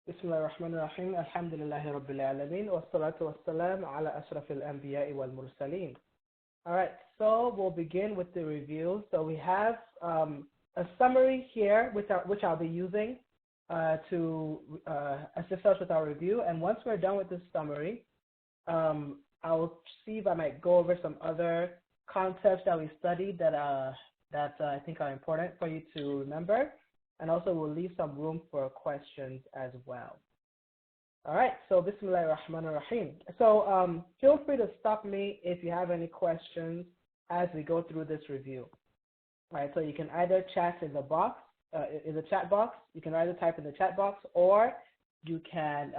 بسم الله الرحمن الرحيم الحمد لله رب العالمين والصلاة والسلام على أشرف الأنبياء والمرسلين. All right, so we'll begin with the review. So we have a summary here, which I'll be using to assist us with our review. And once we're done with this summary, I'll see if I might go over some other concepts that we studied that I think are important for you to remember. And also we'll leave some room for questions as well. All right, so Bismillah ar-Rahman ar-Rahim. So feel free to stop me if you have any questions as we go through this review. All right, so you can either chat in the box, in the chat box, you can either type in the chat box, or you can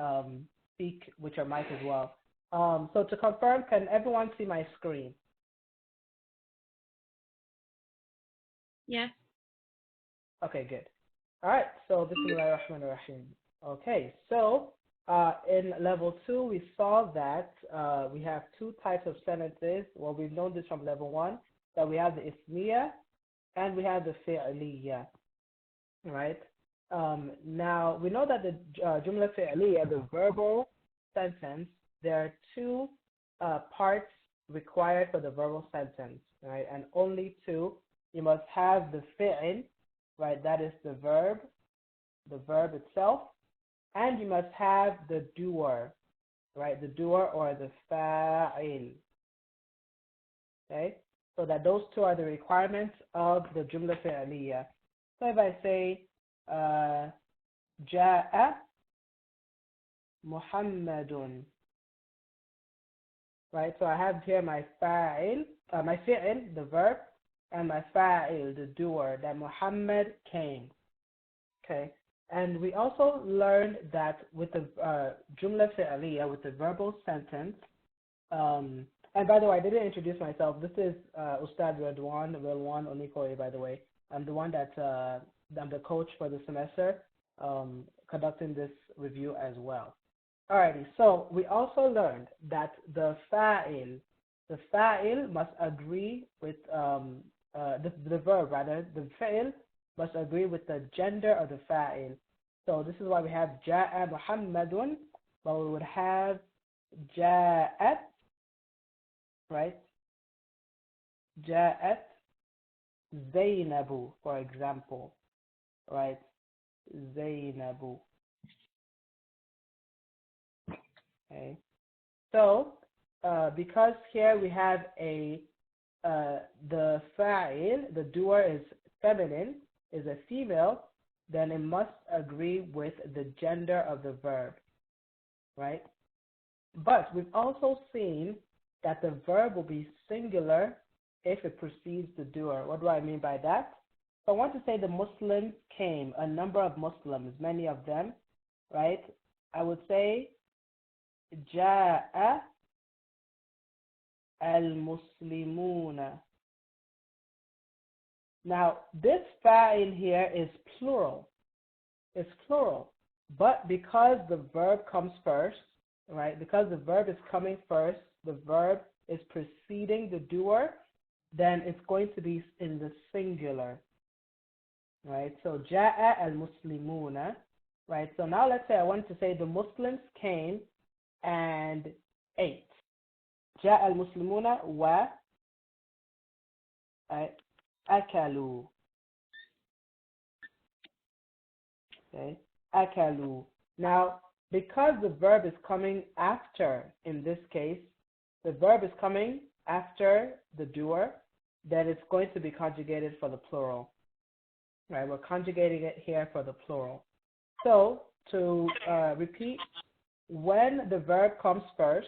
speak with your mic as well. So to confirm, can everyone see my screen? Yes. Okay, good. All right, so Bismillah ar-Rahman ar-Rahim. Okay, so in level 2, we saw that we have two types of sentences. Well, we've known this from level 1, that we have the ismiya and we have the fi'liya, right? Now, we know that the jumla fi'liya, the verbal sentence, there are two parts required for the verbal sentence, right? And only two. You must have the fi'l, right? That is the verb itself. And you must have the doer, right? The doer or the fa'il. Okay? So that those two are the requirements of the jumla fi'liya. So if I say, ja'a Muhammadun, right? So I have here my fa'il, my fi'il, the verb, and my fa'il, the doer, that Muhammad came. Okay? And we also learned that with the jumla fi'liya, with the verbal sentence, and by the way, I didn't introduce myself. This is Ustadh Relwan Onikoyi, by the way. I'm the one that, I'm the coach for the semester, conducting this review as well. Alrighty, so we also learned that the fa'il must agree with, the verb rather, the fa'il must agree with the gender of the fa'il. So this is why we have ja'a Muhammadun, but we would have ja'at, right? Ja'at Zainabu, for example, right? Zainabu. Okay. So because here we have the fa'il, the doer is feminine, is a female, then it must agree with the gender of the verb, right? But we've also seen that the verb will be singular if it precedes the doer. What do I mean by that? So I want to say the Muslims came, a number of Muslims, many of them, right? I would say Ja'a al-Muslimuna. Now, this fa'il here is plural. It's plural. But because the verb comes first, right, because the verb is coming first, the verb is preceding the doer, then it's going to be in the singular, right? So, Ja'a al-Muslimuna, right? So now let's say I want to say the Muslims came and ate. Ja'a al-Muslimuna wa akalu. Okay, akalu. Now, because the verb is coming after, in this case, the verb is coming after the doer, then it's going to be conjugated for the plural. Right, we're conjugating it here for the plural. So, to repeat, when the verb comes first,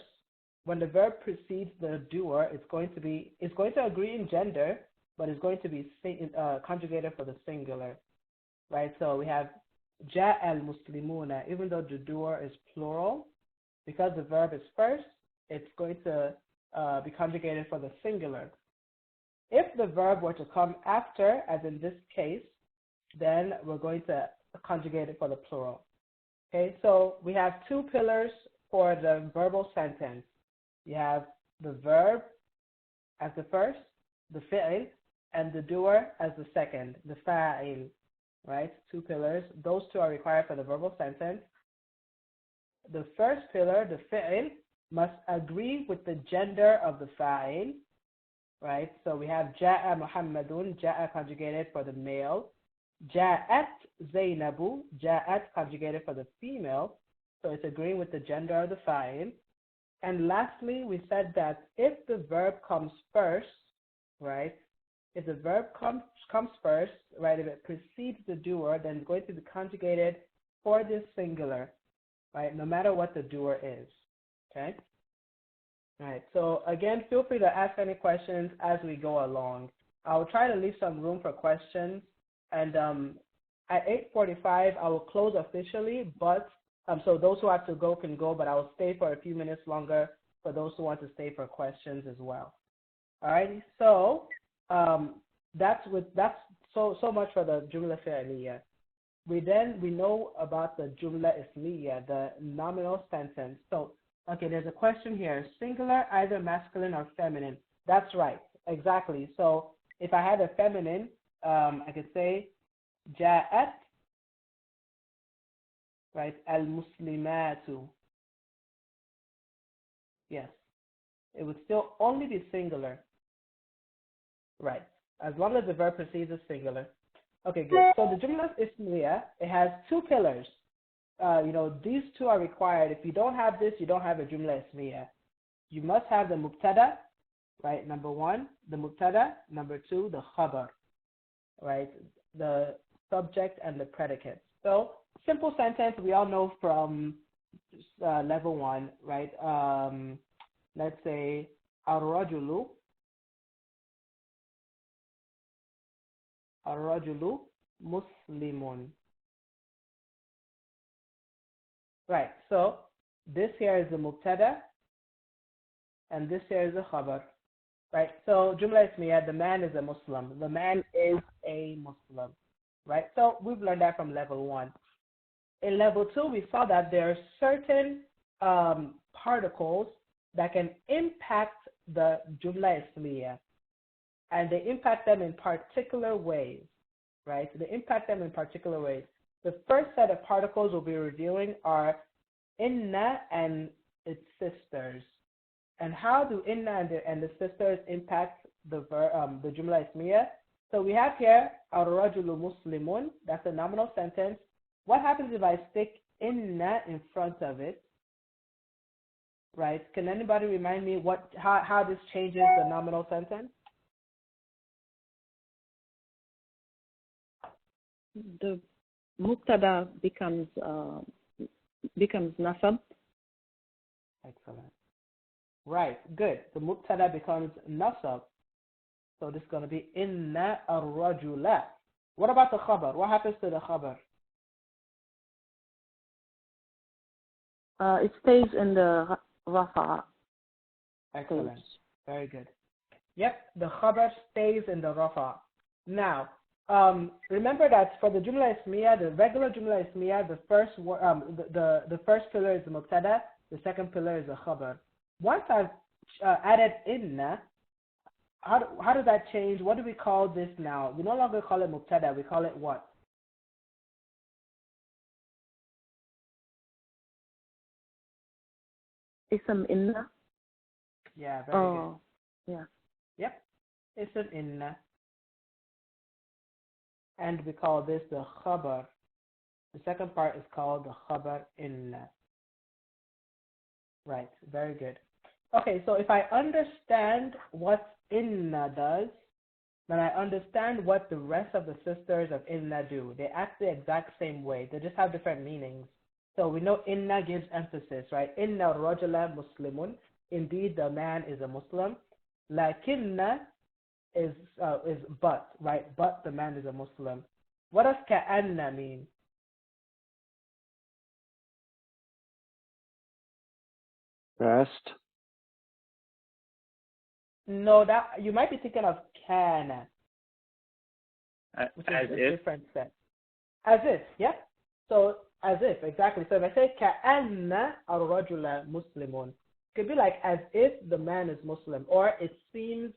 when the verb precedes the doer, it's going to agree in gender, but it's going to be conjugated for the singular. Right, so we have Ja'a al-Muslimuna, even though the doer is plural, because the verb is first, it's going to be conjugated for the singular. If the verb were to come after, as in this case, then we're going to conjugate it for the plural. Okay, so we have two pillars for the verbal sentence. You have the verb as the first, the fi'il, and the doer as the second, the fa'il. Right? Two pillars. Those two are required for the verbal sentence. the first pillar, the fi'il, must agree with the gender of the fa'il, right? So we have ja'a Muhammadun, ja'a conjugated for the male, ja'at Zainabu, ja'at conjugated for the female, so it's agreeing with the gender of the fa'il. And lastly, we said that if the verb comes first, right? If the verb comes first, right, if it precedes the doer, then it's going to be conjugated for this singular, right, no matter what the doer is, okay? All right, so again, feel free to ask any questions as we go along. I'll try to leave some room for questions, and at 8:45, I will close officially, but so those who have to go can go, but I will stay for a few minutes longer for those who want to stay for questions as well. All right, so that's so much for the jumla fi'liya. We know about the jumla ismiya, the nominal sentence. So, okay, there's a question here. Singular, either masculine or feminine. That's right, exactly. So if I had a feminine, I could say ja'at, right, al-muslimatu. Yes, it would still only be singular, right, as long as the verb precedes a singular. Okay, good. So the jumla ismiya, it has two pillars. These two are required. If you don't have this, you don't have a jumla ismiya. You must have the mubtada, right? Number one, the mubtada. Number two, the khabar, right? The subject and the predicate. So simple sentence we all know from level one, right? Let's say ar-rajulu muslimun. Right, so this here is the mubtada, and this here is the khabar. Right, so jumla ismiya, the man is a Muslim. The man is a Muslim. Right, so we've learned that from level one. In level two, we saw that there are certain particles that can impact the jumla ismiya, and they impact them in particular ways. Right, they impact them in particular ways. The first set of particles we'll be reviewing are inna and its sisters. And how do inna and the sisters impact the jumla ismiya? So we have here ar-rajulu muslimun. That's a nominal sentence. What happens if I stick inna in front of it? Right? Can anybody remind me how this changes the nominal sentence? The mubtada becomes nasab. Excellent. Right, good. The mubtada becomes nasab. So this is going to be inna ar-rajula. What about the khabar? What happens to the khabar? It stays in the rafa. Excellent. Very good. Yep, the khabar stays in the rafa. Now, remember that for the jumla ismiya, the regular jumla ismiya, the first pillar is the mubtada, the second pillar is the khabar. Once I've added inna, how does that change? What do we call this now? We no longer call it mubtada, we call it what? Ism inna. Yeah, very good. Yeah. Yep, ism inna. And we call this the khabar. The second part is called the khabar inna. Right, very good. Okay, so if I understand what inna does, then I understand what the rest of the sisters of inna do. They act the exact same way. They just have different meanings. So we know inna gives emphasis, right? Inna rajula muslimun. Indeed, the man is a Muslim. Lakinna is but, right? But the man is a Muslim. What does ka'anna mean? Rest. No, that you might be thinking of kana, which is a different set. As if, yeah. So as if, exactly. So if I say ka'anna ar-rajula muslimun, it could be like as if the man is Muslim, or it seems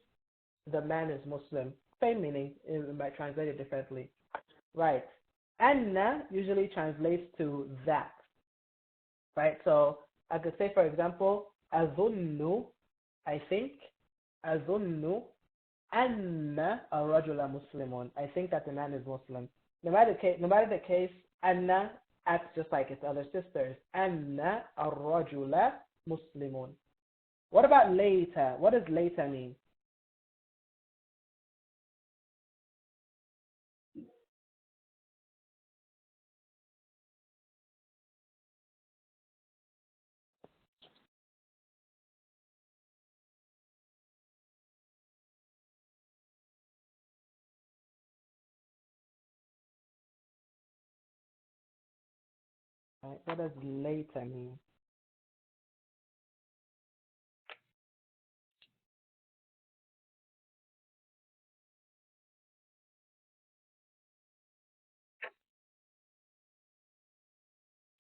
the man is Muslim. Same meaning. It might translate it differently. Right. Anna usually translates to that. right? So I could say, for example, أظن, I think, أظن أن الرجل مسلم. I think that the man is Muslim. No matter the case, أن acts just like its other sisters. أن الرجل مسلم. What about later? What does later mean? Right? What does later mean?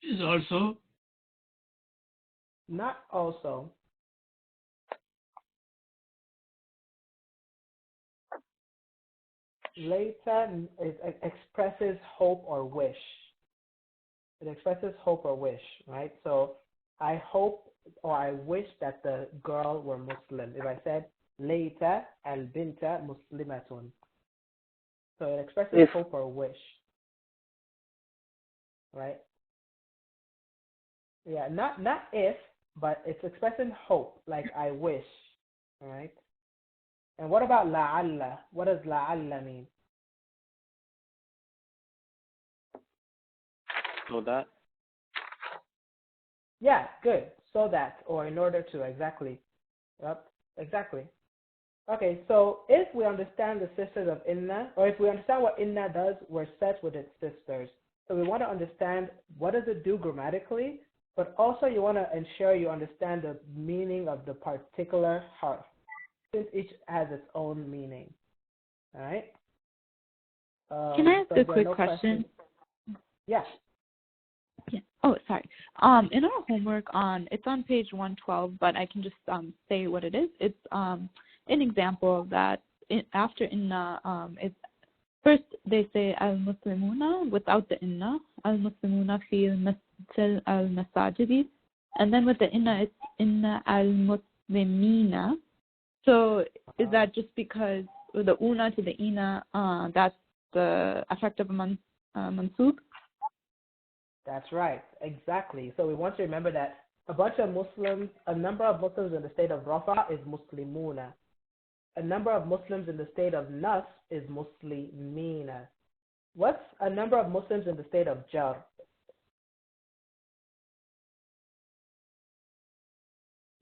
Is also. Not also. Later expresses hope or wish. It expresses hope or wish, right? So I hope or I wish that the girl were Muslim. If I said later al-binta muslimatun. So it expresses hope or wish, right? Yeah, not if, but it's expressing hope, like I wish, all right? And what about la'alla? What does la'alla mean? So that. Yeah, good. So that, or in order to, exactly. Yep, exactly. Okay, so if we understand the sisters of inna, or if we understand what inna does, we're set with its sisters. So we want to understand what does it do grammatically, but also you want to ensure you understand the meaning of the particular harf, since each has its own meaning. All right? Can I ask so a if there are quick no question? questions- Yeah. Yeah. Oh, sorry. In our homework it's on page 112, but I can just say what it is. It's an example of that. After inna, it's first they say al-muslimuna without the inna, al-muslimuna fi al-masajidi, and then with the inna it's inna al-muslimina. So is that just because with the una to the ina, that's the effect of a mansub? That's right, exactly. So we want to remember that a number of Muslims in the state of Rafa is Muslimuna. A number of Muslims in the state of Nas is Muslimina. What's a number of Muslims in the state of Jar?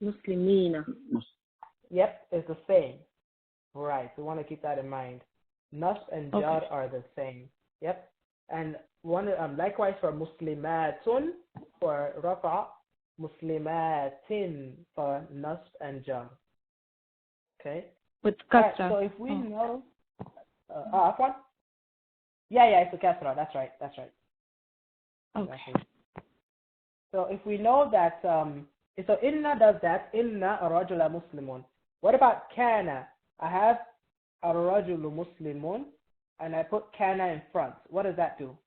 Muslimina. Yep, it's the same. Right, we want to keep that in mind. Nas and Jar are the same. Yep. And likewise for Muslimatun for Rafa, Muslimatin for Nasb and Jar. Okay? With Right, kasra. so if we know... Afwan? Yeah, it's a kasra. That's right. Okay. Exactly. So if we know that... so inna does that. Inna ar-rajula muslimun. What about kana? I have ar-rajulu muslimun and I put kana in front. What does that do?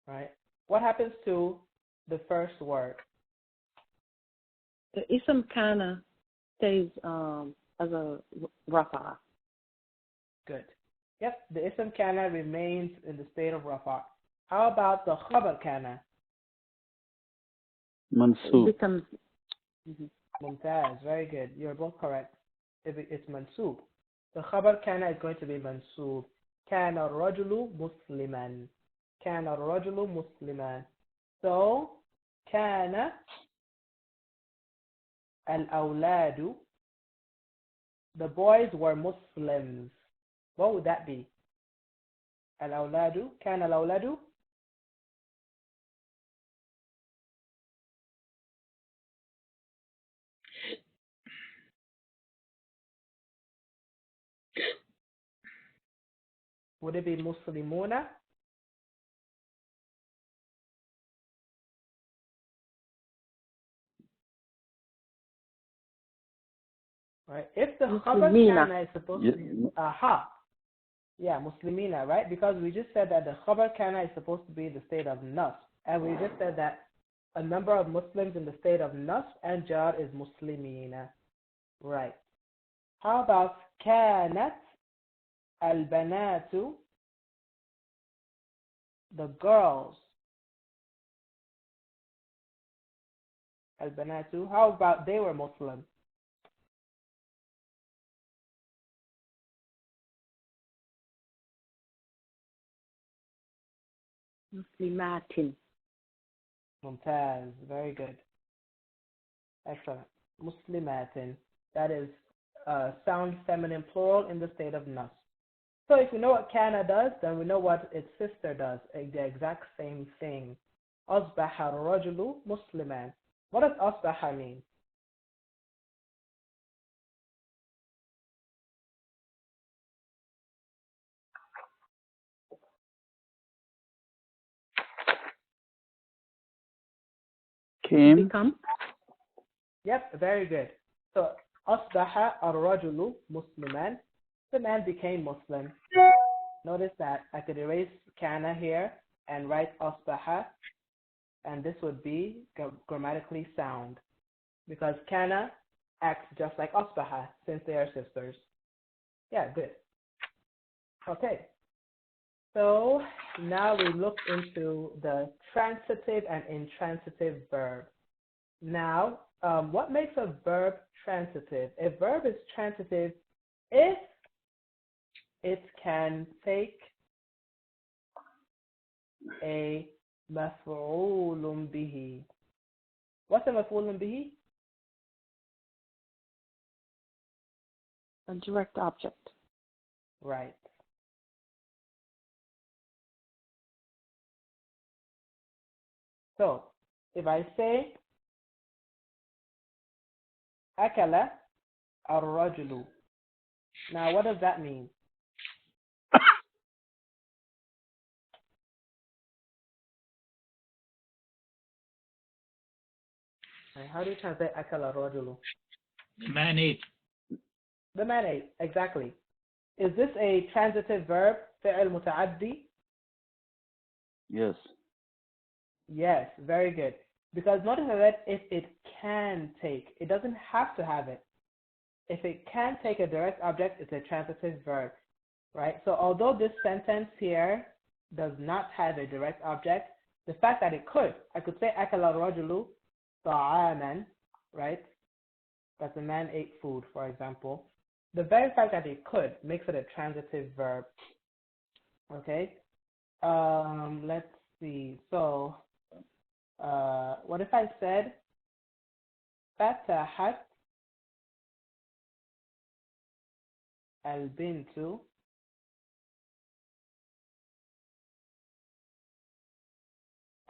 Right? What happens to the first word? The ism kana stays as a rafa. Good. Yep, the ism kana remains in the state of rafa. How about the khabar kana? It Mansub. becomes Mumtaz, very good. You're both correct. If it's mansub. The khabar kana is going to be mansub. Kana rajulu musliman. Kana rajulu musliman. So, kana al-awladu, the boys were Muslims. What would that be? Al-awladu, kana al-awladu. Would it be Muslimuna? right? If the khabar Muslimina. kana is supposed to be, aha, yeah, muslimina, right? Because we just said that the khabar kana is supposed to be the state of nas, and we just said that a number of Muslims in the state of nas and jar is muslimina, right? How about kanat al-banatu, the girls, al-banatu, how about they were Muslim? Muslimatin. Mumtaz, very good. Excellent. Muslimatin, that is sound feminine plural in the state of nas. So if we know what kana does, then we know what its sister does, the exact same thing. أصبح الرجل مسلما. What does أصبح mean? Came. Become. Yep, very good. So أصبح الرجل مسلما. The man became Muslim. Notice that I could erase kana here and write أصبح, and this would be grammatically sound because kana acts just like أصبح since they are sisters. Yeah, good. Okay. So now we look into the transitive and intransitive verb. Now, what makes a verb transitive? A verb is transitive if it can take a مفعول به. What's a مفعول به? A direct object. Right. So, if I say أكل الرجل, now what does that mean? How do you translate أكل الرجل? The man ate. The man ate, exactly. Is this a transitive verb, فعل متعدي? Yes. Yes, very good. Because notice that if it can take, it doesn't have to have it. If it can take a direct object, it's a transitive verb, right? So although this sentence here does not have a direct object, the fact that it could, I could say أكل الرجل طعاما, right? That the man ate food, for example. The very fact that it could makes it a transitive verb. Okay. Let's see. So, what if I said فتحت البنت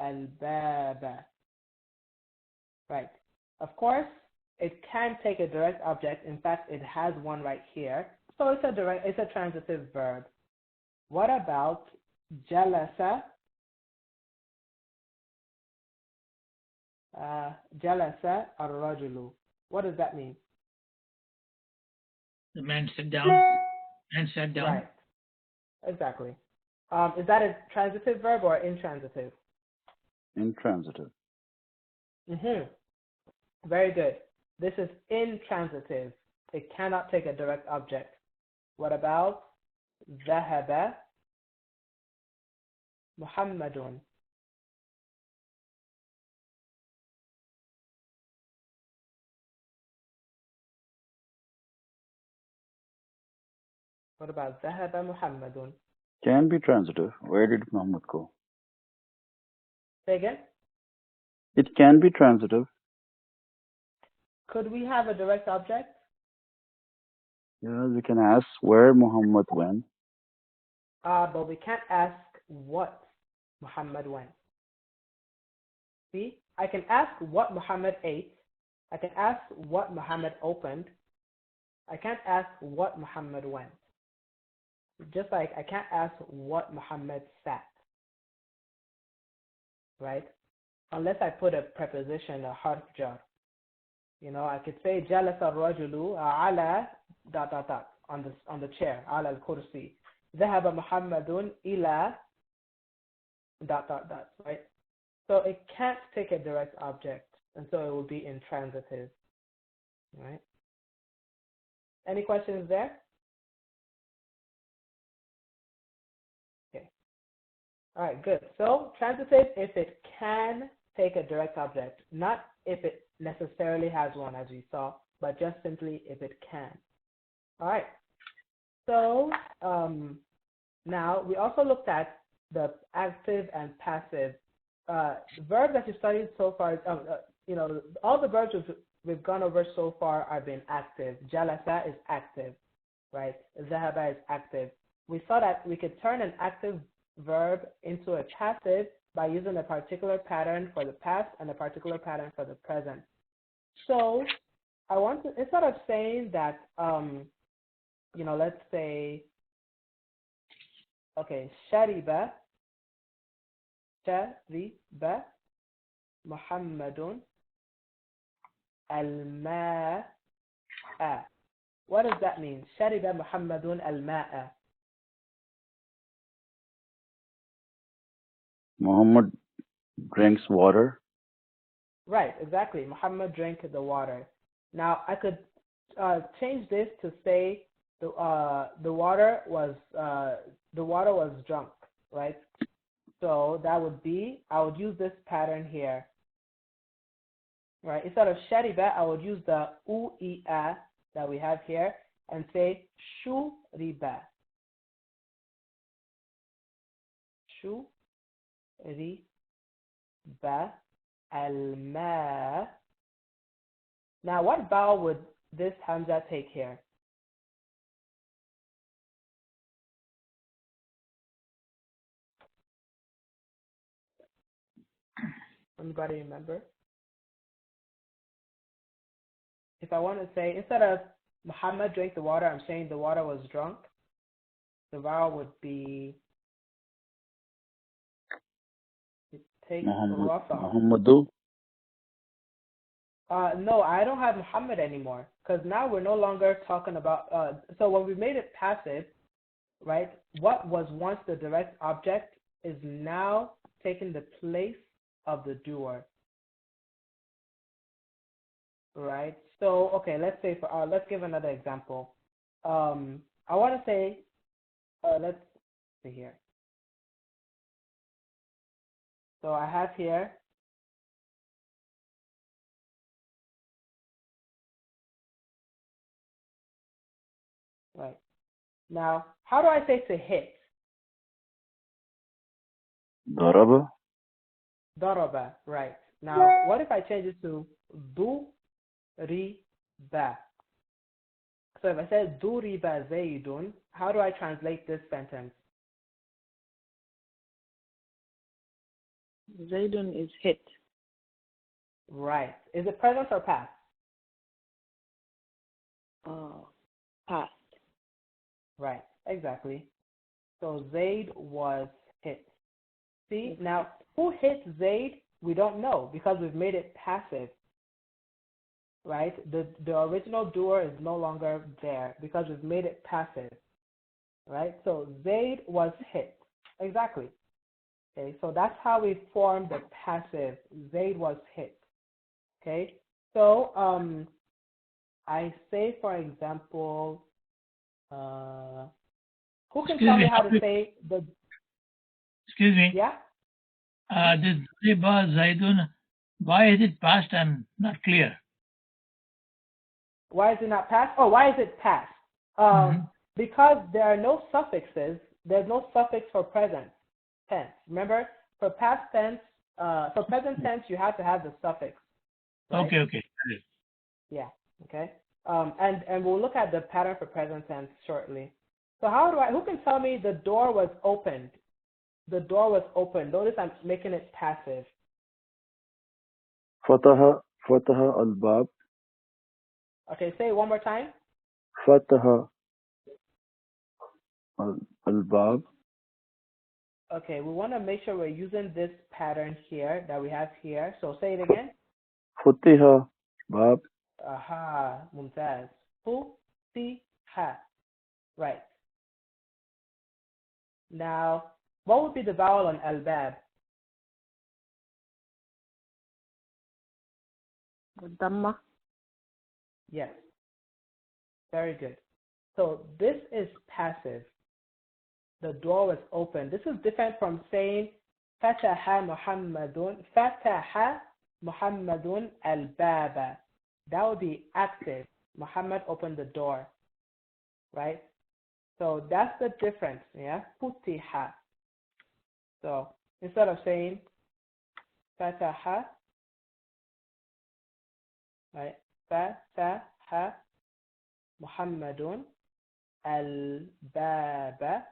الباب? Right. Of course, it can take a direct object. In fact, it has one right here. So it's a transitive verb. What about jalasa? Jalasa ar-rajulu. What does that mean? The man sat down. And sat down. Right. Exactly. Is that a transitive verb or intransitive? Intransitive. Very good. This is intransitive. It cannot take a direct object. What about ذهب محمد? What about ذهب محمد? Can be transitive. Where did Muhammad go? Say again? It can be transitive. Could we have a direct object? Yeah, we can ask where Muhammad went. But we can't ask what Muhammad went. See, I can ask what Muhammad ate. I can ask what Muhammad opened. I can't ask what Muhammad went. Just like I can't ask what Muhammad sat. Right? Unless I put a preposition, a harf jar. You know, I could say جلس الرجل على dot dot dot on the chair على الكرسي. ذهب محمد إلى dot dot dot, right? So it can't take a direct object, and so it will be intransitive, right? Any questions there? Okay. All right, good. So transitive if it can take a direct object, not if it necessarily has one, as we saw, but just simply if it can. All right. So now we also looked at the active and passive verbs that you studied so far. You know, all the verbs we've gone over so far are being active. Jalasa is active, right? Zahaba is active. We saw that we could turn an active verb into a passive by using a particular pattern for the past and a particular pattern for the present. So I want to, instead of saying that, you know, let's say, okay, shariba Muhammadun al-ma'a. What does that mean? Shariba Muhammadun al-ma'a. Muhammad drinks water. Right, exactly. Muhammad drank the water. Now I could change this to say the water was drunk, right? So that would be, I would use this pattern here, right? Instead of shariba, I would use the u'i'a that we have here and say shuriba. Shuriba al-ma. Now, what vowel would this hamza take here? Anybody remember? If I want to say, instead of Muhammad drank the water, I'm saying the water was drunk, the vowel would be, it takes Muhammadu. No, I don't have Muhammad anymore, because now we're no longer talking about, so when we made it passive, right, what was once the direct object is now taking the place of the doer, right? So, okay, let's say for let's give another example. I want to say, let's see here. So I have here, right. Now, how do I say to hit? Daraba. Daraba, right. Now, what if I change it to duriba? So if I said duriba zaydun, how do I translate this sentence? Zaydun is hit. Right. Is it present or past? Past. Right, exactly. So Zayd was hit. See, now who hit Zayd? We don't know because we've made it passive. Right? The original doer is no longer there because we've made it passive. Right? So Zayd was hit. Exactly. Okay, so that's how we form the passive. Zayd was hit. Okay, so I say, for example, who can tell me how to say the? Excuse me. Yeah. This Duriba Zaidun, why is it past? I'm not clear. Why is it not past? Oh, why is it past? Because there are no suffixes. There's no suffix for present tense. Remember, for past tense, for present tense, you have to have the suffix. Right? Okay. Yeah. Okay. And we'll look at the pattern for present tense shortly. So who can tell me the door was opened? The door was opened. Notice I'm making it passive. Fataha al-bab. Okay, say it one more time. Fataha al-bab. Okay, we want to make sure we're using this pattern here that we have here. So say it again. Futiha bab. Aha, mumtaz. Futiha. Right. Now, what would be the vowel on albab? والضمة. Yes. Very good. So this is passive. The door was open. This is different from saying Fataha Muhammadun al-baba. That would be active. Muhammad opened the door. Right? So that's the difference. Yeah? Futiha. So instead of saying Fataha, right? Fataha Muhammadun al-baba.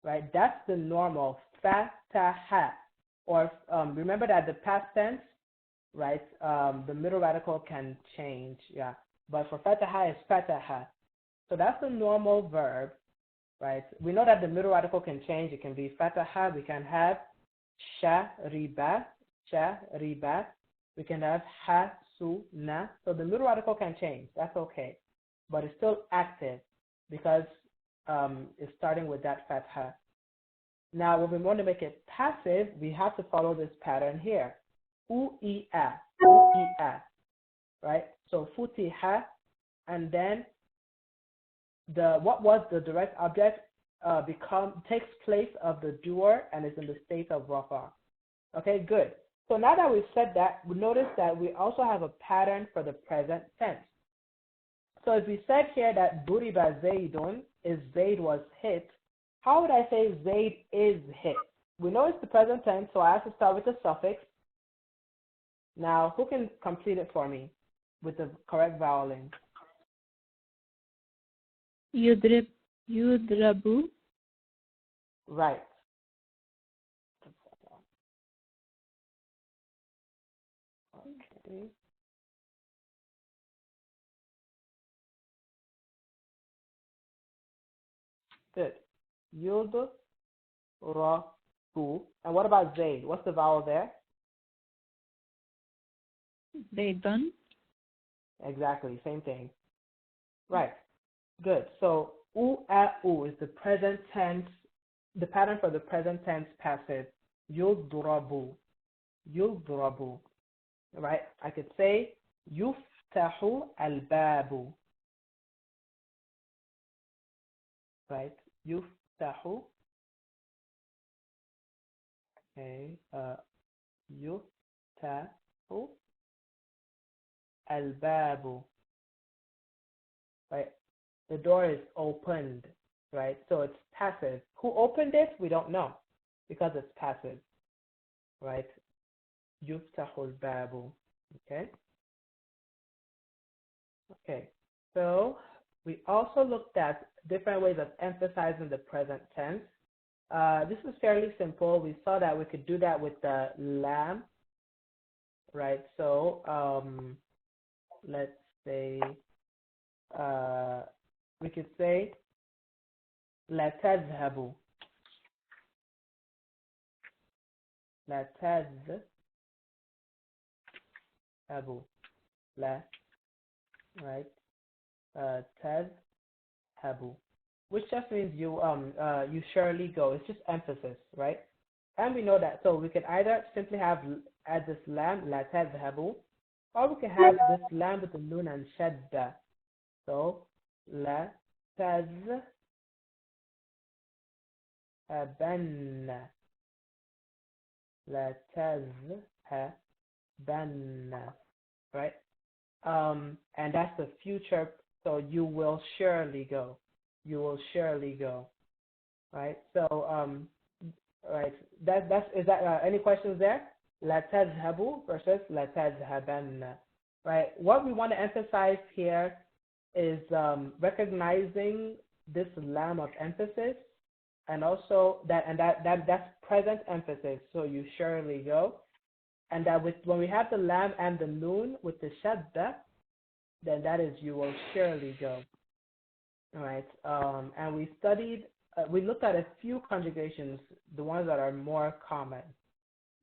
Right? That's the normal fataha. Or remember that the past tense, right? The middle radical can change, yeah. But for fataha, it's fataha. So that's the normal verb, right? We know that the middle radical can change. It can be fataha. We can have shariba. We can have hasuna. So the middle radical can change. That's okay. But it's still active because it's starting with that fatha. Now, when we want to make it passive, we have to follow this pattern here. U-I-A, right? So futiha, and then what was the direct object takes place of the doer and is in the state of rafa. Okay, good. So now that we've said that, we notice that we also have a pattern for the present tense. So if we said here that Duriba Zaidun is Zaid was hit, how would I say Zaid is hit? We know it's the present tense, so I have to start with the suffix. Now, who can complete it for me with the correct voweling? Yudrabu. Right. Okay. Good. Yudrabu. And what about Zaid? What's the vowel there? Zaidun. Exactly, same thing. Right. Good. So u is the present tense, the pattern for the present tense passive. Yudrabu. Right? I could say yuftahu al-babu. Right? Yuftahu. Okay. Yuftahu al-babu. Right? The door is opened. Right? So it's passive. Who opened it? We don't know because it's passive. Right? Yuftahu al-babu. Okay? Okay. So we also looked at different ways of emphasizing the present tense. This is fairly simple. We saw that we could do that with the lam, right? So let's say we could say la tazhabu. La tazhabu. La, right? Tazhabu. Which just means you surely go. It's just emphasis, right? And we know that, so we can either simply add this lam, la tadhhabu, or we can have this lam with the nun and shadda. So la tazhabanna, la tazhabanna, right? And that's the future. So you will surely go. You will surely go, right? So right. Is that any questions there? La tazhabu versus la tazhabanna, right? What we want to emphasize here is recognizing this lam of emphasis, and also that's present emphasis. So you surely go, and that when we have the lam and the noon with the shadda, then that is you will surely go. All right. And we studied. We looked at a few conjugations, the ones that are more common,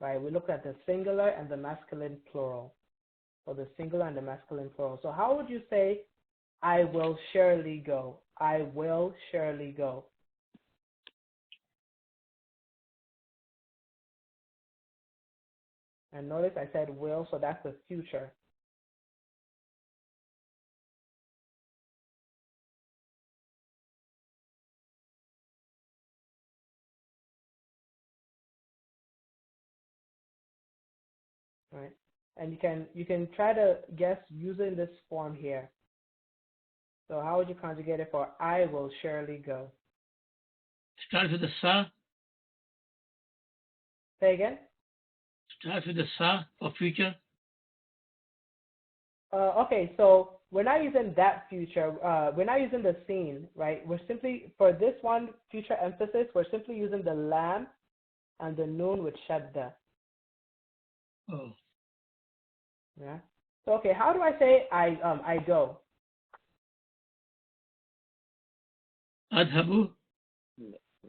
right? We looked at the singular and the masculine plural. for the singular and the masculine plural. So how would you say, I will surely go? I will surely go. And notice I said will, so that's the future. Right? And you can try to guess using this form here. So how would you conjugate it for I will surely go? Starts with the sa. Say again? Starts with the sa for future. Okay, so we're not using that future. We're not using the scene, right? We're simply, for this one, future emphasis, we're simply using the lam and the noon with shadda. Oh. Yeah. So, okay, how do I say I go? Adhabu.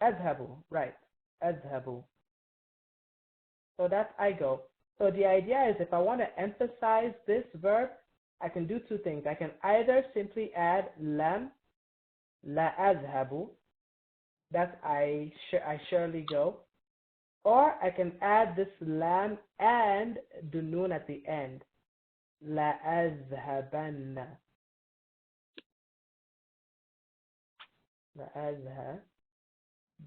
Adhabu, right. Adhabu. So that's I go. So the idea is if I want to emphasize this verb, I can do two things. I can either simply add lam, la azhabu, that's I surely go, or I can add this lam and the noon at the end, la azhabanna, la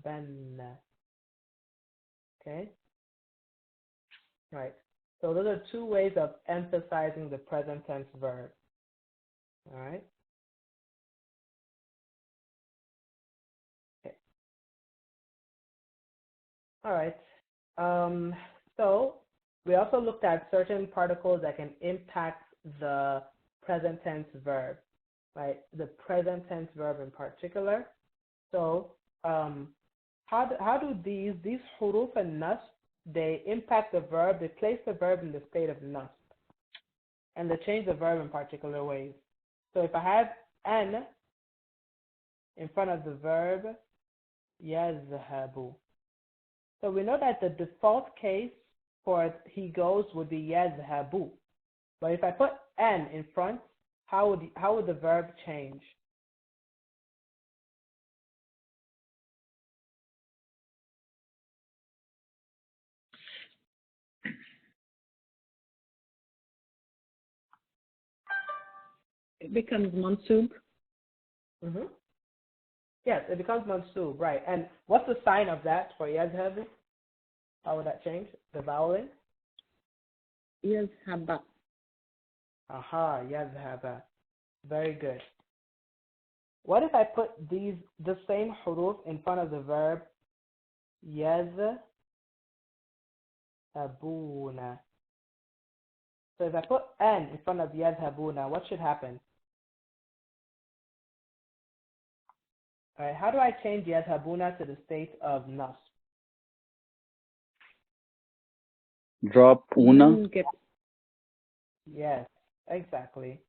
azhabanna. Okay? Right. So those are two ways of emphasizing the present tense verb. All right? Okay. All right. So we also looked at certain particles that can impact the present tense verb, right? The present tense verb in particular. So how do these huruf and nasb, they impact the verb, they place the verb in the state of nasb, and they change the verb in particular ways. So if I have an in front of the verb yazhabu, so we know that the default case for he goes would be yazhabu. But if I put an in front, how would the verb change? It becomes mansub. Mm-hmm. Yes, it becomes mansub, right. And what's the sign of that for yazhabu? How would that change? The voweling? Yazhaba. Aha, yazhaba. Very good. What if I put the same huruf in front of the verb yazhabuna? So if I put an in front of yazhabuna, what should happen? All right, how do I change yazhabuna to the state of nasb? Drop una. Yes, exactly.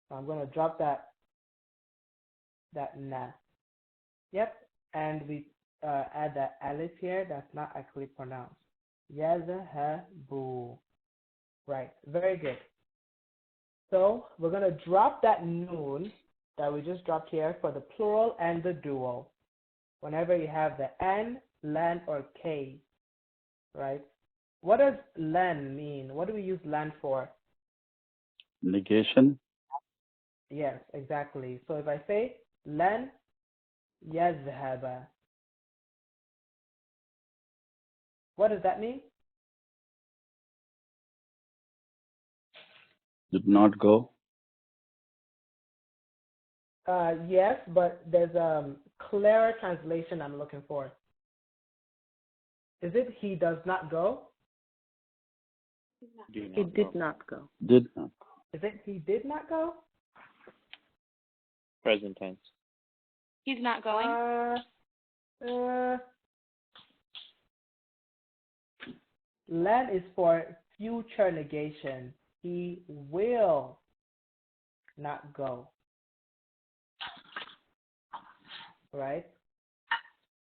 So I'm going to drop that na. Yep, and we add that alif here. That's not actually pronounced. Yazhabu. Right, very good. So we're going to drop that noon that we just dropped here for the plural and the dual. Whenever you have the an, lan, or k, right? What does lan mean? What do we use lan for? Negation. Yes, exactly. So if I say lan yazhaba, what does that mean? Did not go. Yes, but there's a clearer translation I'm looking for. Is it he does not go? He did not go. Did not go. Is it he did not go? Present tense. He's not going. Lan is for future negation. He will not go. Right?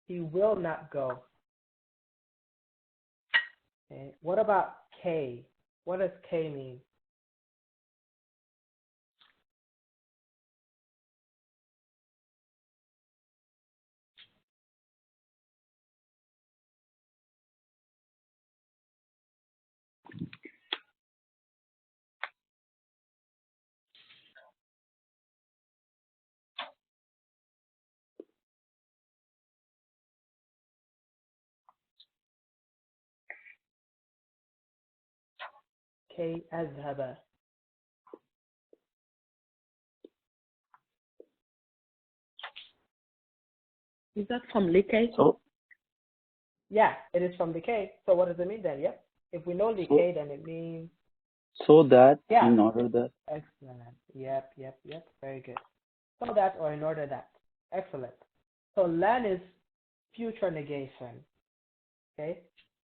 He will not go. Okay. What about K? What does K mean? لكي أذهب. Is that from Leke? So, Yeah, it is from decay. So what does it mean then? Yep. If we know decay, then it means so that, yeah. in order that. Excellent. Yep. Very good. So that or in order that. Excellent. So lan is future negation. Okay.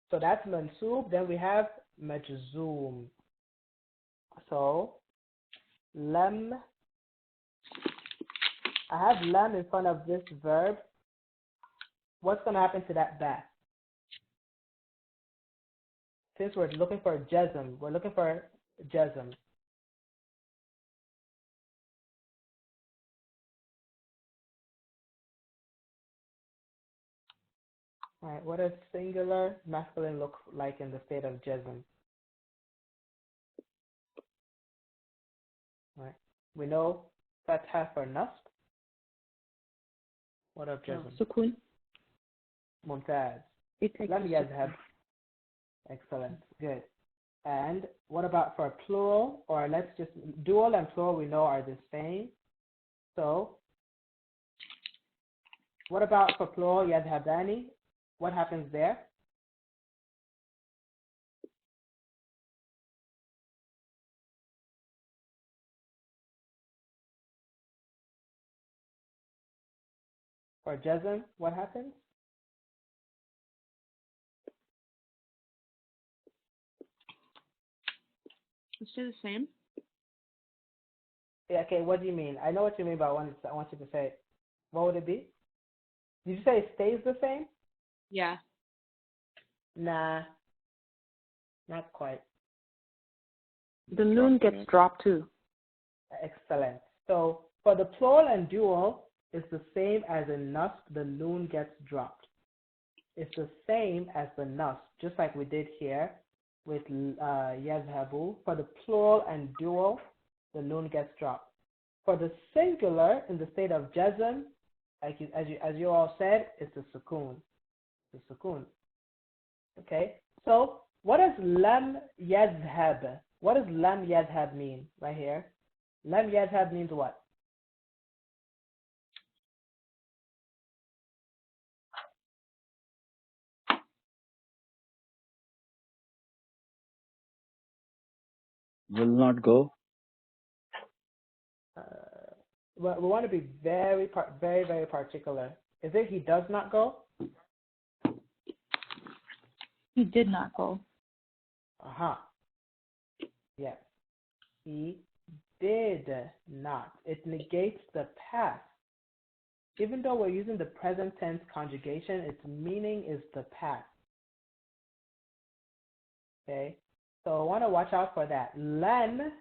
So that's mansoob. Then we have majzoom. So lam. I have lam in front of this verb. What's going to happen to that ba? Since we're looking for jazm, we're looking for jazm. All right, what does singular masculine look like in the state of jazm? All right, we know fatha for nasb. What of jazm? Sukun. Mumtaz. It takes Lam yazhab. Excellent, good. And what about for plural, or let's just, dual and plural we know are the same. So what about for plural, yadhabani? What happens there? For jazm, what happens? Let's do the same. Yeah, okay, what do you mean? I know what you mean, but I want you to say it. What would it be? Did you say it stays the same? Yeah. Nah, not quite. The noon gets dropped too. Excellent. So for the plural and dual, it's the same as in nasb, the noon gets dropped. It's the same as the nasb, just like we did here with yazhabu. For the plural and dual, the noon gets dropped. For the singular, in the state of jazm, as you all said, it's the sukoon. The sukoon. Okay. So what does lam yazhab? What does lam yazhab mean right here? Lam yazhab means what? Will not go. We want to be very particular. Is it he does not go? He did not go. Yes. He did not. It negates the past. Even though we're using the present tense conjugation, its meaning is the past. Okay? So I want to watch out for that. Len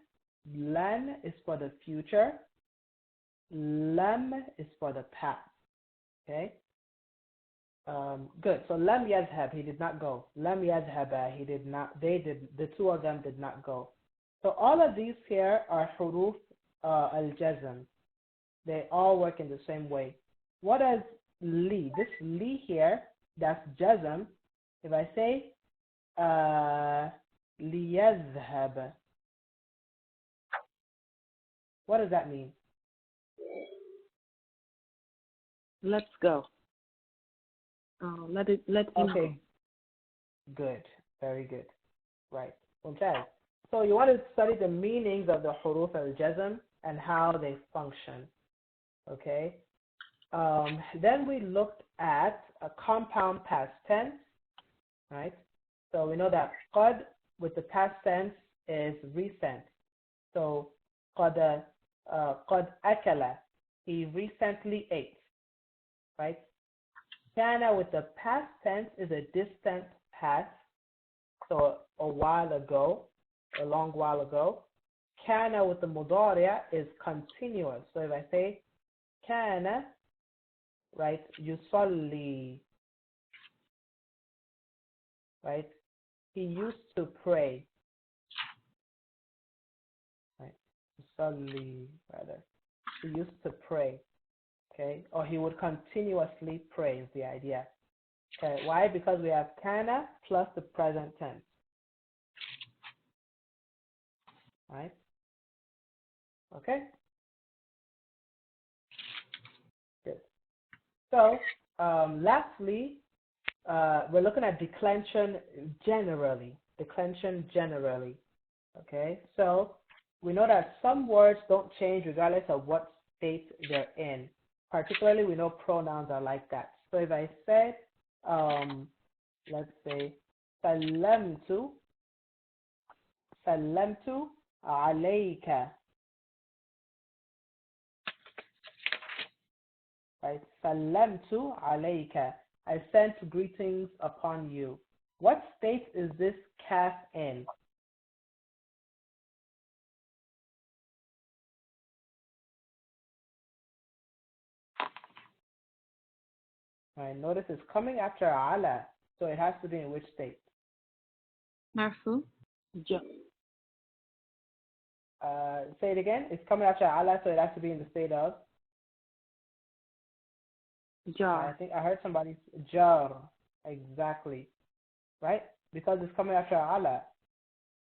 is for the future. Lam is for the past. Okay? Good. So lam yazhab, he did not go. Lam yazhaba, he did not. The two of them did not go. So all of these here are huruf al-jazm. They all work in the same way. What does li? This li here, that's jazm. If I say liyazhab, what does that mean? Let's go. Let him Okay. Good. Very good. Right. Okay. So you want to study the meanings of the huruf al-jazm and how they function. Okay. Then we looked at a compound past tense, right? So we know that qad with the past tense is recent. So qad akala, he recently ate, right? Kana with the past tense is a distant past, so a while ago, a long while ago. Kana with the mudari' is continuous. So if I say kana, right, yusalli, right, he used to pray, right, yusalli, rather, he used to pray, okay, or he would continuously pray is the idea. Okay, why? Because we have kana plus the present tense. right? Okay, good. So lastly, we're looking at declension generally. Declension generally. Okay, so we know that some words don't change regardless of what state they're in. Particularly, we know pronouns are like that. So if I said, let's say, سلمت عليك, right? سلمت عليك. I sent greetings upon you. What state is this kaf in? Right, notice it's coming after ala, so it has to be in which state? Marfu. Say it again. It's coming after ala, so it has to be in the state of? I Jar. think I heard somebody jar. Exactly. Right? Because it's coming after ala.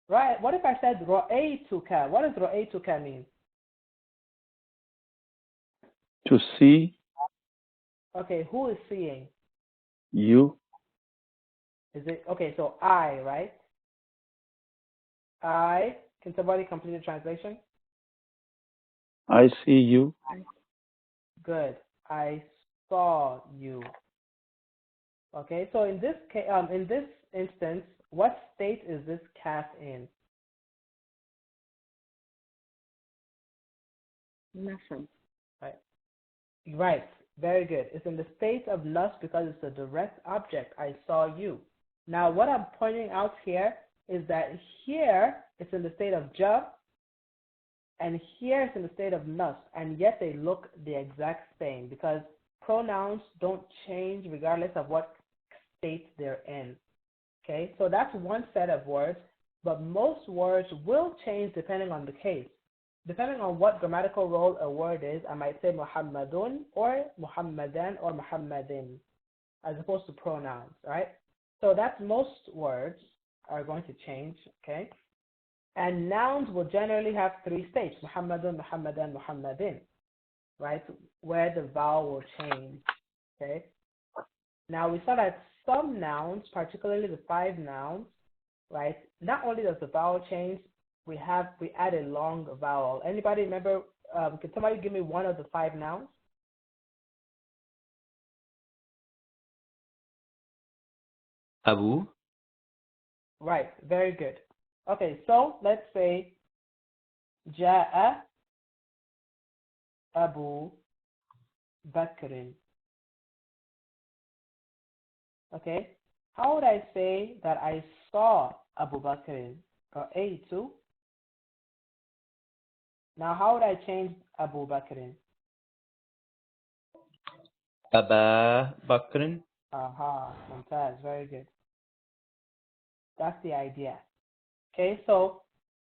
Right. What if I said ra'aytuka? What does ra'aytuka mean? To see Okay, who is seeing? you. Is it okay, so I, right? I, can somebody complete the translation? I see you. Good. I saw you. Okay, so in this instance, what state is this kaf in? Nothing. Right. Very good. It's in the state of nus because it's a direct object. I saw you. Now, what I'm pointing out here is that here it's in the state of ja, and here it's in the state of nus, and yet they look the exact same because pronouns don't change regardless of what state they're in. Okay, so that's one set of words, but most words will change depending on the case. Depending on what grammatical role a word is, I might say Muhammadun or Muhammadan or Muhammadin as opposed to pronouns, right? So that's most words are going to change, okay? And nouns will generally have three states, Muhammadun, Muhammadan, Muhammadin, right? Where the vowel will change, okay? Now we saw that some nouns, particularly the 5 nouns, right? Not only does the vowel change, we add a long vowel. Anybody remember? Can somebody give me one of the 5 nouns? Abu. Right. Very good. Okay. So let's say Ja'a Abu Bakrin. Okay. How would I say that I saw Abu Bakrin? Ra'aytu. Now, how would I change Abu Bakrin? Aba Bakrin. Aha, Mumtaz, very good. That's the idea. Okay, so,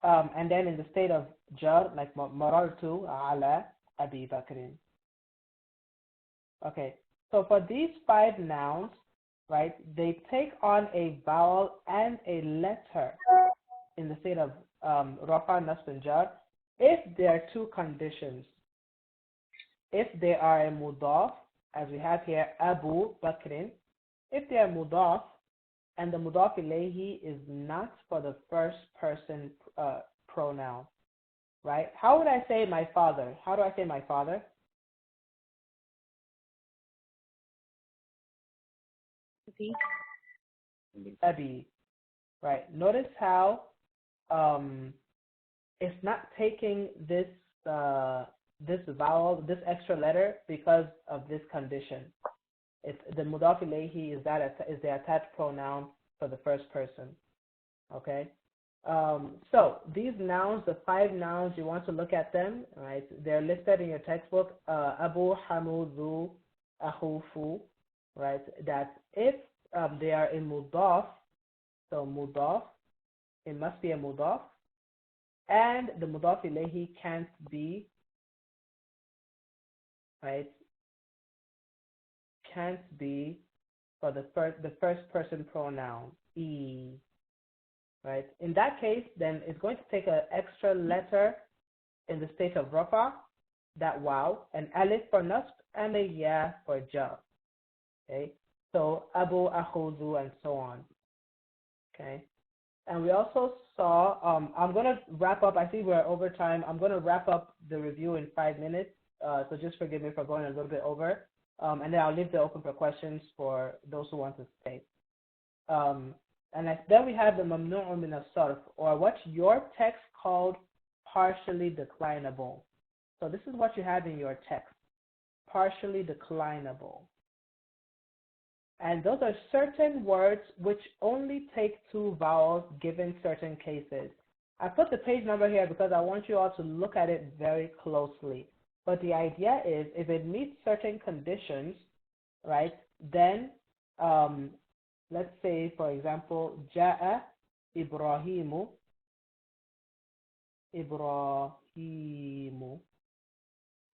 and then in the state of jar, like marartu ala Abi Bakrin. Okay, so for these 5 nouns, right, they take on a vowel and a letter in the state of rafa, nasb, and jar if there are 2 conditions. If they are a mudaf, as we have here, Abu Bakrin, if they are mudaf, and the mudaf ilayhi is not for the first person pronoun, right? How would I say my father? How do I say my father? Abi, right? Notice how it's not taking this this vowel, this extra letter because of this condition. It's the mudaf ilayhi is the attached pronoun for the first person. Okay. So these nouns, the 5 nouns, you want to look at them, right? They're listed in your textbook. Abu, Hamudu, Ahufu, right? That if they are in mudaf, so mudaf, it must be a mudaf, and the mudaf ilayhi can't be, right? Can't be for the first person pronoun, e. right? In that case, then it's going to take an extra letter in the state of rafa, that waw, an alif for nasb, and a ya for jar. Okay, so abu, akhuzu, and so on. Okay, and we also saw, I'm going to wrap up. I see we're over time. I'm going to wrap up the review in 5 minutes. So just forgive me for going a little bit over. And then I'll leave it open for questions for those who want to stay. Then we have the mamnu'u min as-sarf, or what your text called partially declinable. So this is what you have in your text, partially declinable. And those are certain words which only take 2 vowels given certain cases. I put the page number here because I want you all to look at it very closely. But the idea is, if it meets certain conditions, right, then let's say, for example, Ja'a Ibrahimu,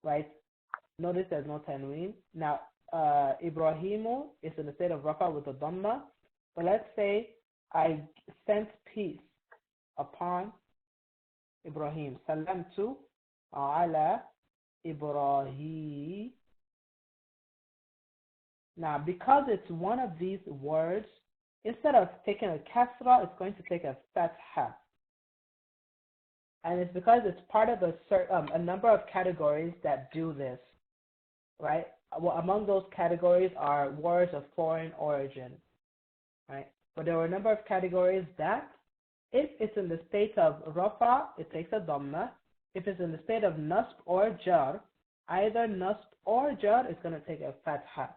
right? Notice there's no tanween. Now, Ibrahimu is in the state of rafa with a dhamma. But let's say I sent peace upon Ibrahim. Salamtu ala Ibrahim. Now, because it's one of these words, instead of taking a kasra, it's going to take a fatha. And it's because it's part of a number of categories that do this, right? Well, among those categories are words of foreign origin, right? But there are a number of categories that, if it's in the state of rafa, it takes a dhamma. If it's in the state of nasb or jar, either nasb or jar is going to take a fatha,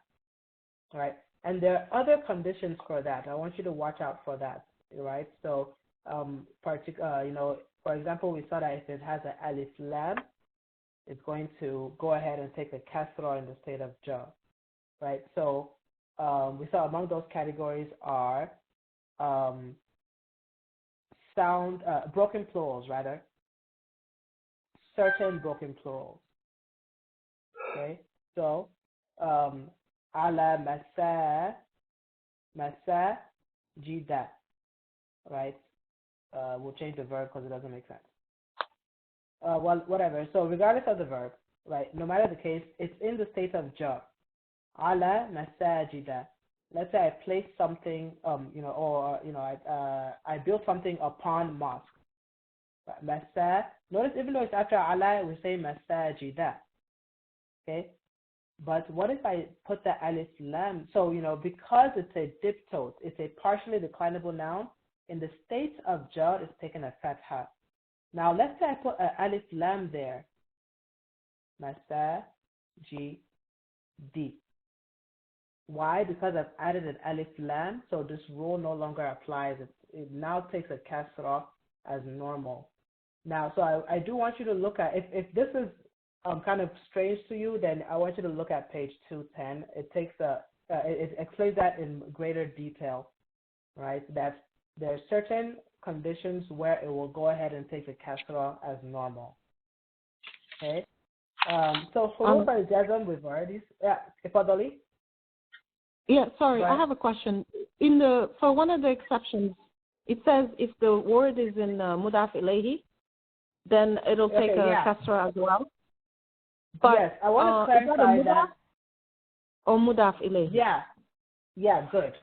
right? And there are other conditions for that. I want you to watch out for that, right? So, for example, we saw that if it has an alif lam, it's going to go ahead and take a kasra in the state of jar, right? So we saw among those categories are broken plurals, rather, certain broken plurals. Okay, so ala masa jida, right? We'll change the verb because it doesn't make sense. Well, whatever. So regardless of the verb, right? No matter the case, it's in the state of jar. Ala masajida. Let's say I place something, I built something upon mosque. Masa. Notice even though it's after ala, we say masajida. Okay. But what if I put the alif lam? So because it's a diptote, it's a partially declinable noun. In the state of jar, it's taken a fatha. Now, let's say I put an alif lam there. Masa, G, D. Why? Because I've added an alif lam, so this rule no longer applies. It now takes a kasra as normal. Now, so I do want you to look at, if this is kind of strange to you, then I want you to look at page 210. It takes it explains that in greater detail, right? That there are certain conditions where it will go ahead and take the kasra as normal. Okay. So for al-jazm, we've already. Yeah, Ifadali? Yeah, sorry, I have a question. For one of the exceptions, it says if the word is in mudaf ilayhi, then it'll take a kasra as well. But yes, I want to clarify that. Or mudaf ilayhi? Yeah, good.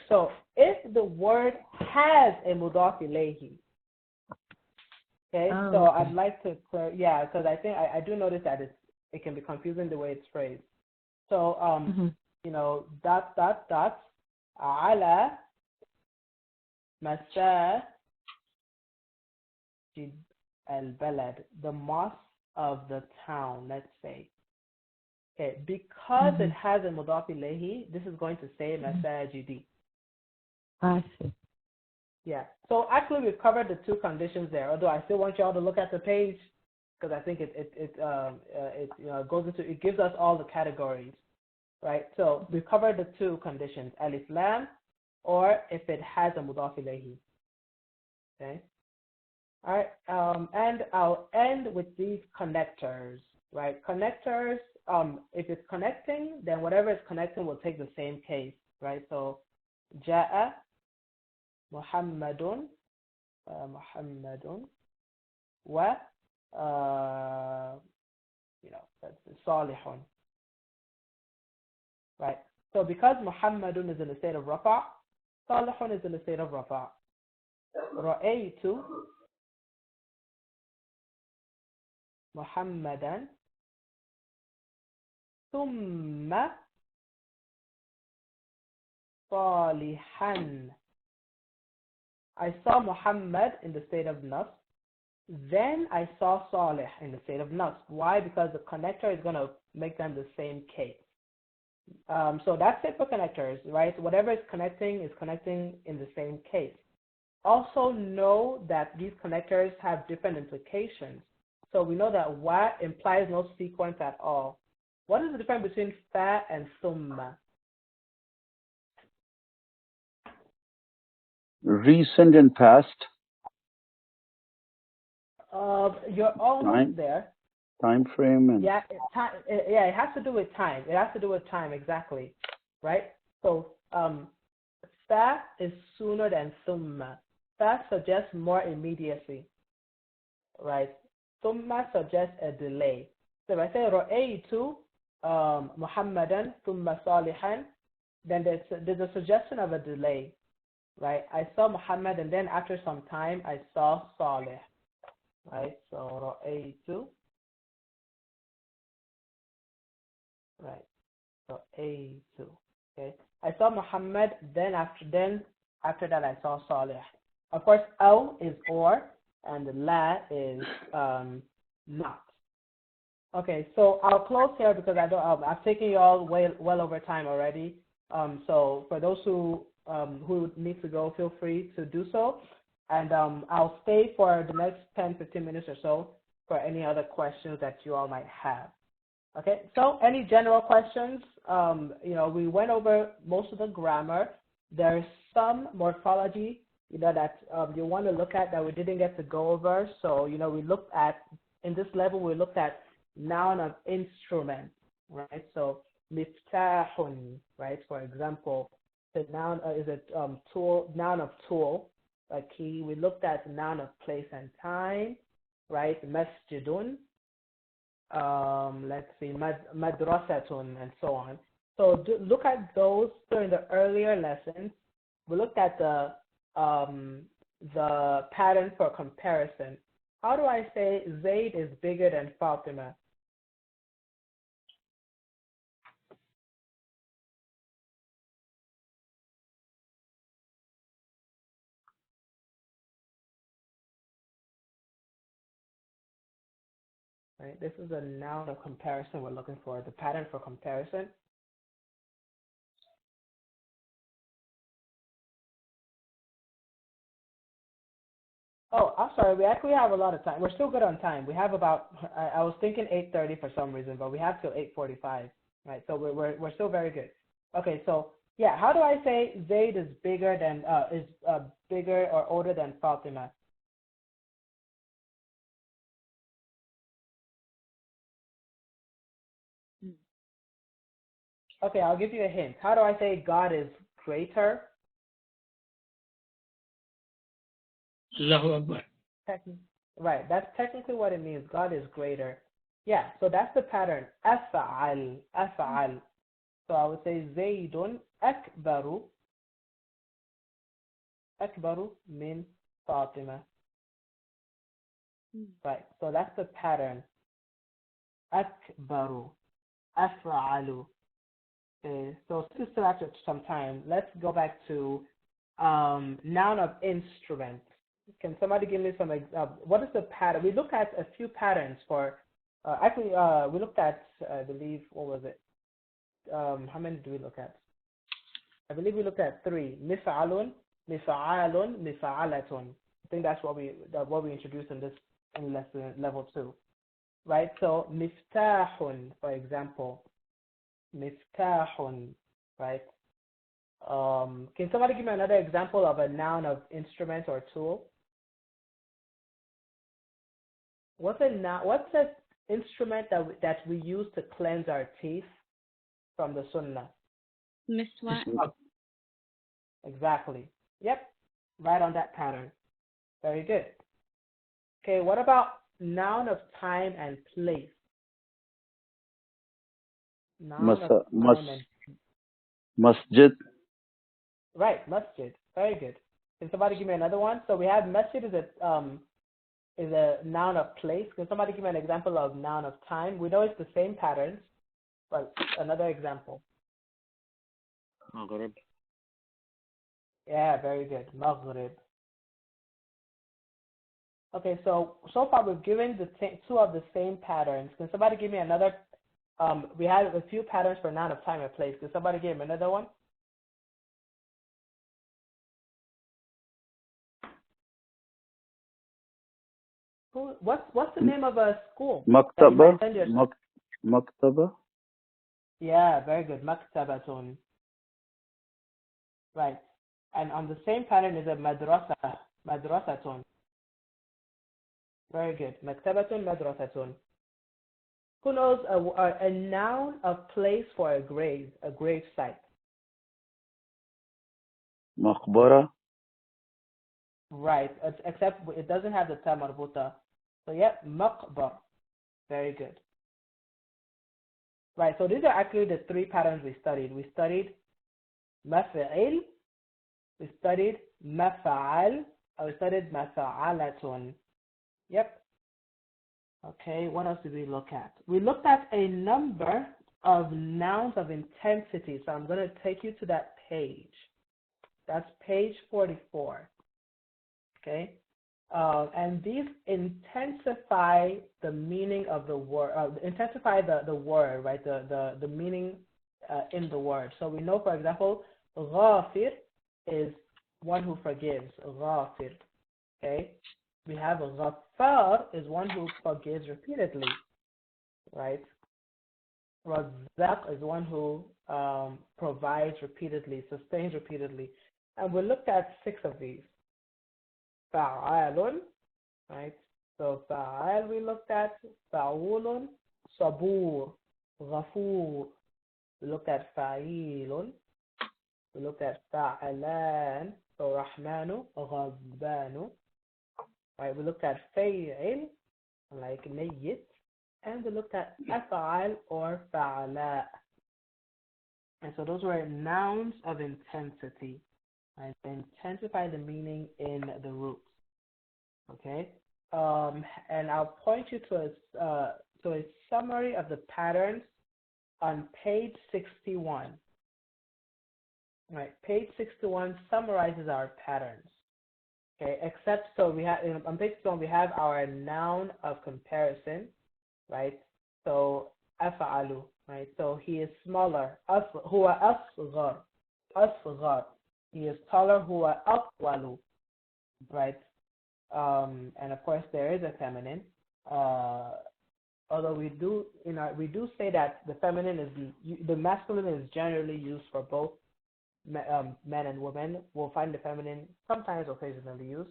So if the word has a mudaf ilayhi, okay, so I'd like to because I think I do notice that it can be confusing the way it's phrased. So ala masajid al-balad, the mosque of the town, let's say. Okay, because it has a mudaf ilayhi, this is going to say masajidi. I see. Yeah. So actually, we've covered the 2 conditions there. Although I still want you all to look at the page because I think it goes into, it gives us all the categories, right? So we've covered the 2 conditions: alif lam, or if it has a mudaf ilayhi. Okay. All right. And I'll end with these connectors, right? Connectors. If it's connecting, then whatever is connecting will take the same case, right? So, Ja'a Muhammadun Muhammadun wa that's Salihun. Right. So because Muhammadun is in the state of Rafa, Salihun is in the state of Rafa. Ra'aytu Muhammadan thumma Salihan. I saw Muhammad in the state of Nasb. Then I saw Salih in the state of Nasb. Why? Because the connector is going to make them the same case. So that's it for connectors, right? Whatever is connecting in the same case. Also know that these connectors have different implications. So we know that wa implies no sequence at all. What is the difference between fa and thumma? Recent and past. You're almost there. Time frame and it has to do with time. It has to do with time, exactly, right? So fa is sooner than thumma. Fa suggests more immediacy, right? Thumma suggests a delay. So if I say ra'aytu Muhammadan thumma Salihan, then there's a suggestion of a delay, right? I saw Muhammad and then after some time I saw Salih, right? So ra'aytu. Right. So A2. Okay. I saw Muhammad, then after that I saw Salih. Of course, Aw is or and La is not. Okay, so I'll close here because I've taken you all well over time already. So for those who need to go, feel free to do so. And I'll stay for the next 10-15 minutes or so for any other questions that you all might have. Okay, so any general questions? We went over most of the grammar. There's some morphology, that you want to look at that we didn't get to go over. So, we looked at, in this level, we looked at noun of instrument, right? So, miftahun, right? For example, the noun is a tool, noun of tool, a key. We looked at noun of place and time, right? Masjidun. Let's see, madrasatun, and so on. So look at those during the earlier lessons. We looked at the pattern for comparison. How do I say Zaid is bigger than Fatima? Right, this is a noun of comparison we're looking for, the pattern for comparison. Oh, I'm sorry, we actually have a lot of time. We're still good on time. We have about, I was thinking 8:30 for some reason, but we have till 8:45, right? So we're still very good. Okay, so yeah, how do I say Zaid is bigger than, bigger or older than Fatima? Okay, I'll give you a hint. How do I say God is greater? Allahu Akbar. Right, that's technically what it means. God is greater. Yeah, so that's the pattern. Af'al, af'al. So I would say Zaydun akbaru min Fatima. Right, so that's the pattern. Akbaru, af'alu. Okay, so this is still after some time. Let's go back to noun of instrument. Can somebody give me some, what is the pattern? We looked at a few patterns for, we looked at, I believe, what was it? How many do we look at? I believe we looked at 3. Mif'alun, mif'alun, mif'alatun. I think that's what we introduced in lesson level 2. Right? So miftahun, for example. Miftahun, right? Can somebody give me another example of a noun of instrument or tool? What's an instrument that we use to cleanse our teeth from the Sunnah? Miswak. Exactly. Yep. Right on that pattern. Very good. Okay, what about noun of time and place? Noun of time and masjid. Right, masjid. Very good. Can somebody give me another one? So we have masjid is a noun of place. Can somebody give me an example of noun of time? We know it's the same patterns, but another example. Maghrib. Yeah, very good. Maghrib. Okay, so far we've given two of the same patterns. Can somebody give me another? We had a few patterns for noun of time and place. Can somebody give me another one? What's the name of a school? Maktaba. Maktaba. Yeah, very good. Maktabatun. Right. And on the same pattern is a madrasa. Madrasatun. Very good. Maktabatun, madrasatun. Who knows a noun of place for a grave site? Maqbara. Right. Except it doesn't have the ta marbuta. So yeah, maqbar. Very good. Right. So these are actually the three patterns we studied. We studied maf'il, we studied maf'al, and we studied maf'alatun. Yep. Okay, what else did we look at? We looked at a number of nouns of intensity. So I'm going to take you to that page. That's page 44. Okay. And these intensify the meaning of the word, intensify the word, right? The meaning in the word. So we know, for example, ghafir is one who forgives. Ghafir. Okay. We have ghaffar is one who forgives repeatedly, right? Razzaq is one who provides repeatedly, sustains repeatedly. And we looked at 6 of these. Fa'alun, right? So fa'al we looked at, fa'ulun, sabur, ghafur. We looked at fa'ilun. We looked at fa'alan, so rahmanu, ghazbanu. Right, we looked at fa'il, like mayyit, and we looked at af'al or fa'ala. And so those were nouns of intensity. Right, they intensify the meaning in the roots. Okay, and I'll point you to a summary of the patterns on page 61. Right, page 61 summarizes our patterns. Okay, except so we have on page 61 we have our noun of comparison, right? So af'alu, right? So he is smaller. Huwa asghar. He is taller. Huwa atwalu, right? And of course there is a feminine. Although we do say that the masculine is generally used for both men and women. We'll find the feminine sometimes occasionally used.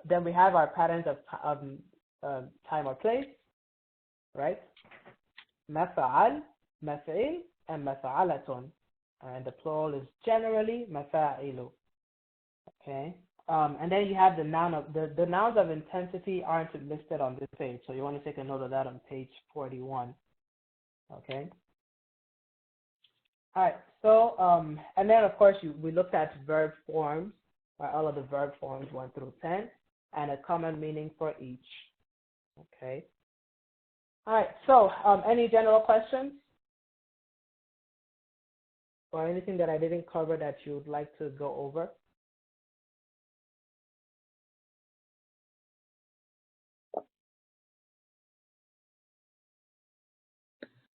Then we have our patterns of time or place, right? Mafa'al, maf'il, and mafa'alatun. And the plural is generally mafa'ilu. Okay. And then you have the noun of the nouns of intensity aren't listed on this page, so you want to take a note of that on page 41. Okay. All right. So and then of course we looked at verb forms, right? All of the verb forms 1 through 10, and a common meaning for each. Okay. All right. So any general questions or anything that I didn't cover that you would like to go over?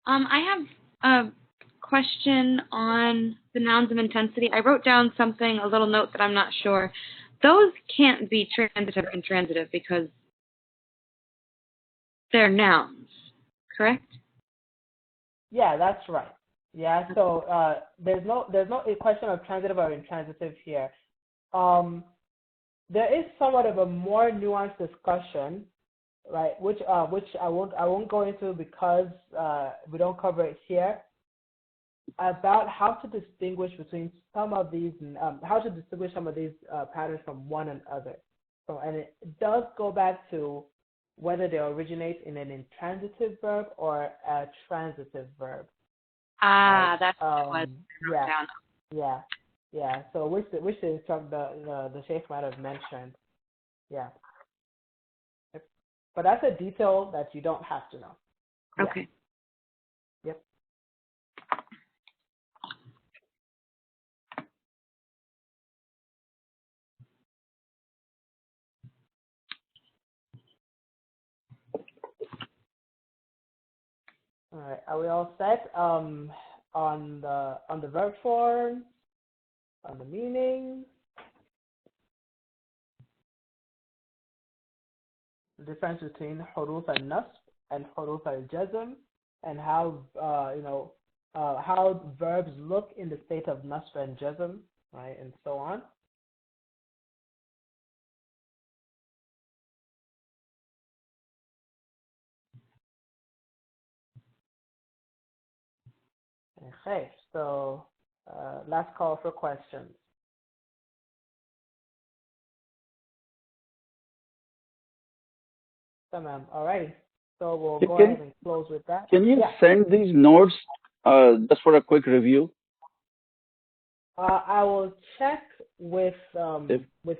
I have a question on the nouns of intensity. I wrote down something, a little note that I'm not sure. Those can't be transitive and intransitive because they're nouns, correct? Yeah, that's right. Yeah, so there's no a question of transitive or intransitive here. There is somewhat of a more nuanced discussion, right? Which I won't go into because we don't cover it here, about how to distinguish between some of these patterns from one another. So, and it does go back to whether they originate in an intransitive verb or a transitive verb. Ah, that's what it was. Yeah, Down. yeah. So which the instructor, the Sheikh might have mentioned. Yeah. But that's a detail that you don't have to know. Okay. Yeah. Yep. All right. Are we all set? On the verb form, on the meaning, the difference between huruf al-nasb and huruf al-jazm, and how how verbs look in the state of nasb and jazm, right, and so on. Okay, so last call for questions. Tamam. All right. So we'll go ahead and close with that. Can you send these notes just for a quick review? I will check with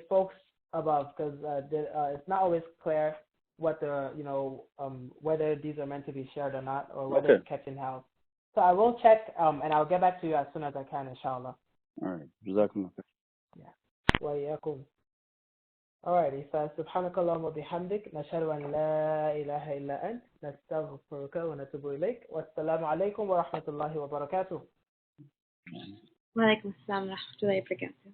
folks above, because it's not always clear what the whether these are meant to be shared or not, or whether it's kept in house. So I will check and I'll get back to you as soon as I can, inshallah. All right. Jazakumullah. Yeah. Wa iyyakum. Alrighty, فسبحانك اللهم وبحمدك نشهد أن لا إله إلا أنت نستغفرك ونتوب إليك والسلام عليكم ورحمة الله وبركاته. وعليكم السلام ورحمة الله وبركاته.